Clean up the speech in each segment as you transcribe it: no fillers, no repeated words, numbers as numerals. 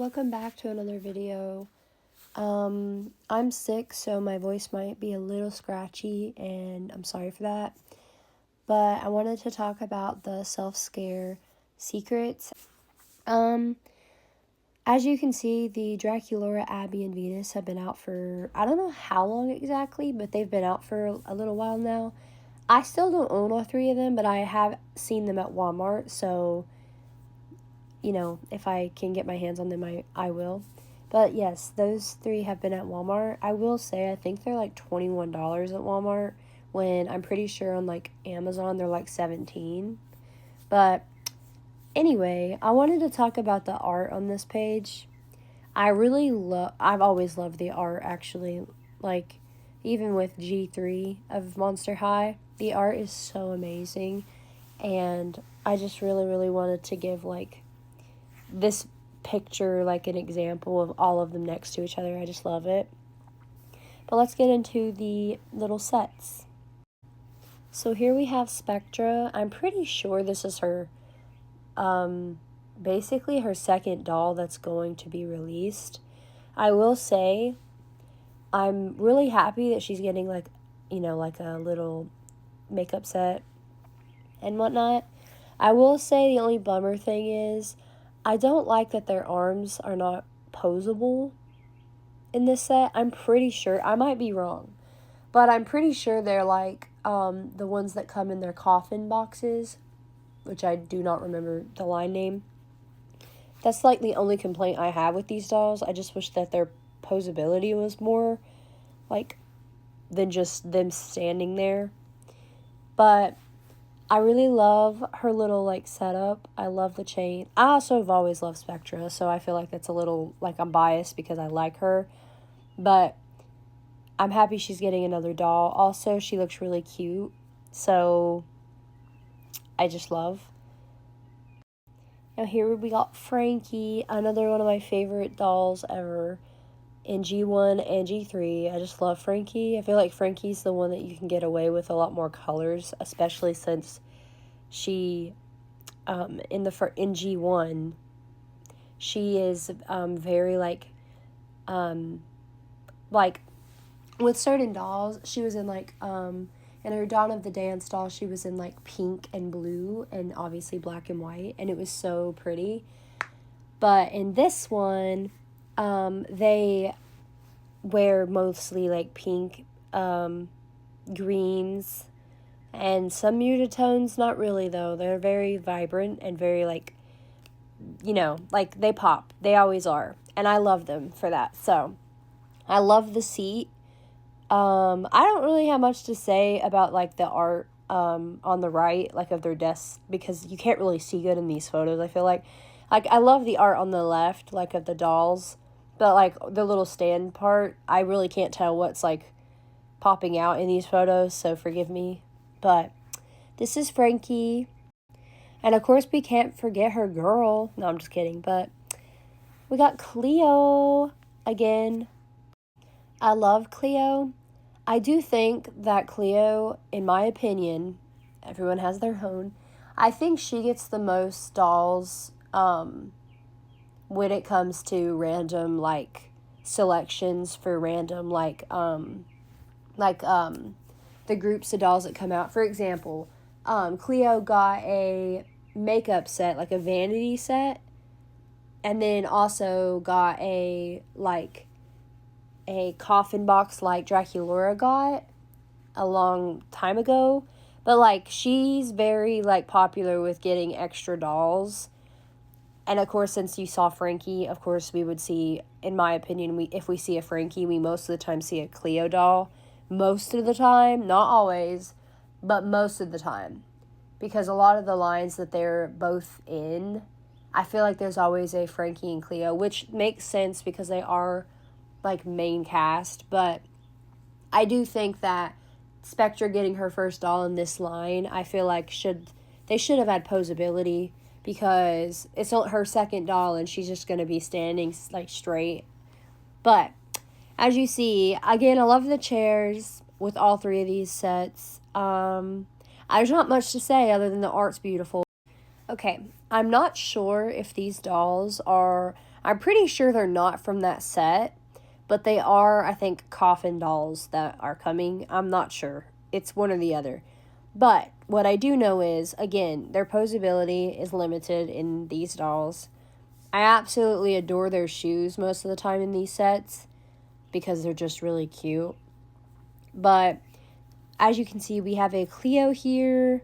welcome back to another video. I'm sick, so my voice might be a little scratchy, and I'm sorry for that. But I wanted to talk about the self-scare secrets. As you can see, the Draculaura, Abby, and Venus have been out for, I don't know how long exactly, but they've been out for a little while now. I still don't own all three of them, but I have seen them at Walmart, so if I can get my hands on them, I will. But yes, those three have been at Walmart. I will say, I think they're like $21 at Walmart, when I'm pretty sure on like Amazon they're like $17. But anyway, I wanted to talk about the art on this page. I've always loved the art, actually. Like, even with G3 of Monster High, the art is so amazing. And I just really, really wanted to give like this picture like an example of all of them next to each other. I just love it. But let's get into the little sets. So here we have Spectra. I'm pretty sure this is her basically her second doll that's going to be released. I will say I'm really happy that she's getting like a little makeup set and whatnot. I will say the only bummer thing is I don't like that their arms are not posable in this set. I'm pretty sure, I might be wrong, but I'm pretty sure they're like the ones that come in their coffin boxes, which I do not remember the line name. That's like the only complaint I have with these dolls. I just wish that their posability was more like than just them standing there. But I really love her little, like, setup. I love the chain. I also have always loved Spectra, so I feel like that's a little, like, I'm biased because I like her. But I'm happy she's getting another doll. Also, she looks really cute, so I just love. Now here we got Frankie, another one of my favorite dolls ever in G1 and G3. I just love Frankie. I feel like Frankie's the one that you can get away with a lot more colors, especially since she in G1 she is very like with certain dolls she was in like in her Dawn of the Dance doll she was in like pink and blue and obviously black and white, and it was so pretty. But in this one they wear mostly like pink, greens, and some muted tones. Not really though. They're very vibrant and very like they pop. They always are, and I love them for that. So I love the seat. I don't really have much to say about like the art on the right, like of their desks, because you can't really see good in these photos. I feel like I love the art on the left, like of the dolls, but like the little stand part, I really can't tell what's like popping out in these photos, so forgive me. But this is Frankie. And of course we can't forget her girl. No, I'm just kidding. But we got Cleo again. I love Cleo. I do think that Cleo, in my opinion, everyone has their own, I think she gets the most dolls when it comes to random like selections for random the groups of dolls that come out. For example, Cleo got a makeup set, like a vanity set, and then also got a coffin box like Draculaura got a long time ago. But like she's very like popular with getting extra dolls. And of course, since you saw Frankie, of course we would see, in my opinion, if we see a Frankie, we most of the time see a Cleo doll. Most of the time, not always, but most of the time. Because a lot of the lines that they're both in, I feel like there's always a Frankie and Cleo, which makes sense because they are like main cast. But I do think that Spectra getting her first doll in this line, I feel like they should have had posability, because it's not her second doll and she's just going to be standing like straight. But as you see, again, I love the chairs with all three of these sets. There's not much to say other than the art's beautiful. Okay, I'm not sure if these dolls are, I'm pretty sure they're not from that set, but they are, I think, coffin dolls that are coming. I'm not sure. It's one or the other. But what I do know is, again, their posability is limited in these dolls. I absolutely adore their shoes most of the time in these sets because they're just really cute. But as you can see, we have a Cleo here.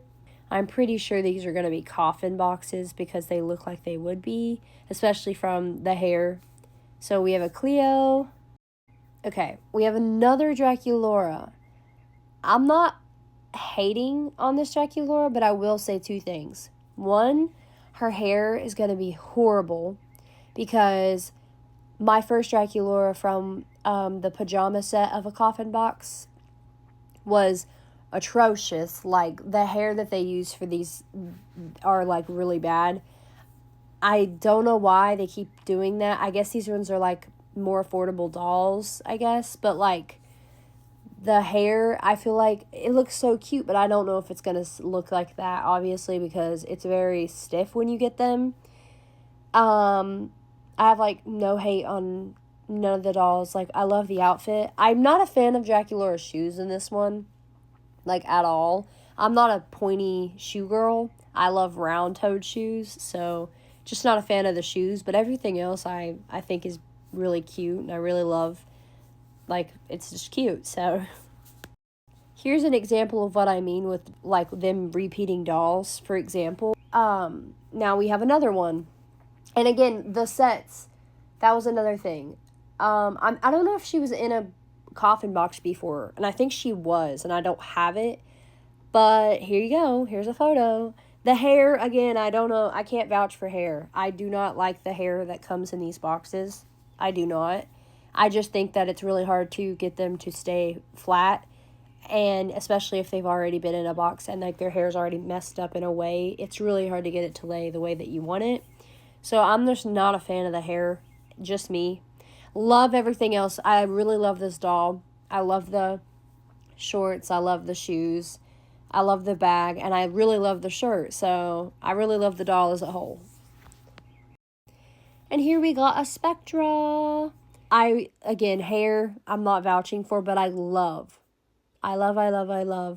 I'm pretty sure these are going to be coffin boxes because they look like they would be, especially from the hair. So we have a Cleo. Okay, we have another Draculaura. I'm not hating on this Draculaura, but I will say two things. One, her hair is going to be horrible because my first Draculaura from the pajama set of a coffin box was atrocious. Like, the hair that they use for these are like really bad. I don't know why they keep doing that. I guess these ones are like more affordable dolls, I guess, but like the hair, I feel like it looks so cute, but I don't know if it's gonna look like that, obviously, because it's very stiff when you get them. I have like no hate on none of the dolls. Like, I love the outfit. I'm not a fan of Draculaura's shoes in this one, like, at all. I'm not a pointy shoe girl. I love round-toed shoes, so just not a fan of the shoes, but everything else I think is really cute, and I really love, like, it's just cute. So here's an example of what I mean with, like, them repeating dolls, for example. Now we have another one. And again, the sets, that was another thing. I don't know if she was in a coffin box before, and I think she was, and I don't have it, but here you go. Here's a photo. The hair, again, I don't know. I can't vouch for hair. I do not like the hair that comes in these boxes. I do not. I just think that it's really hard to get them to stay flat, and especially if they've already been in a box and like their hair's already messed up in a way, it's really hard to get it to lay the way that you want it. So I'm just not a fan of the hair. Just me. Love everything else. I really love this doll. I love the shorts. I love the shoes. I love the bag. And I really love the shirt. So I really love the doll as a whole. And here we got a Spectra. Again, hair, I'm not vouching for, but I love the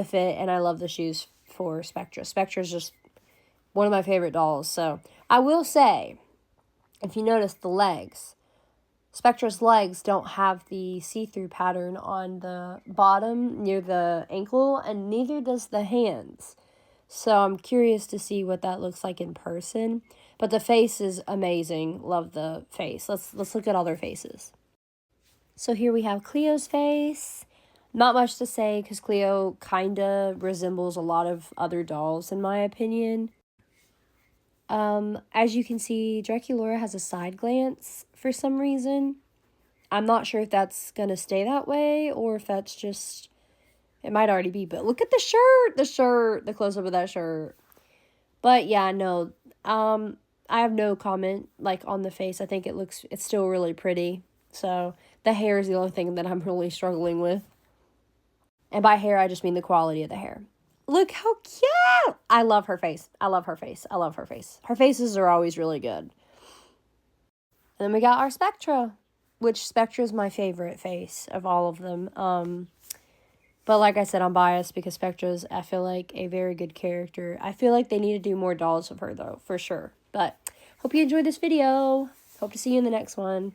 fit, and I love the shoes for Spectra. Spectra's just one of my favorite dolls. So I will say, if you notice the legs, Spectra's legs don't have the see-through pattern on the bottom near the ankle, and neither does the hands. So I'm curious to see what that looks like in person. But the face is amazing. Love the face. Let's look at all their faces. So here we have Cleo's face. Not much to say because Cleo kind of resembles a lot of other dolls in my opinion. As you can see, Draculaura has a side glance for some reason. I'm not sure if that's gonna stay that way or if that's just, it might already be, but look at the close-up of that shirt. But yeah, no, I have no comment, like, on the face. I think it's still really pretty. So the hair is the only thing that I'm really struggling with. And by hair, I just mean the quality of the hair. Look how cute! I love her face. I love her face. I love her face. Her faces are always really good. And then we got our Spectra, which Spectra is my favorite face of all of them. But like I said, I'm biased because Spectra's, I feel like, a very good character. I feel like they need to do more dolls of her, though, for sure. But hope you enjoyed this video. Hope to see you in the next one.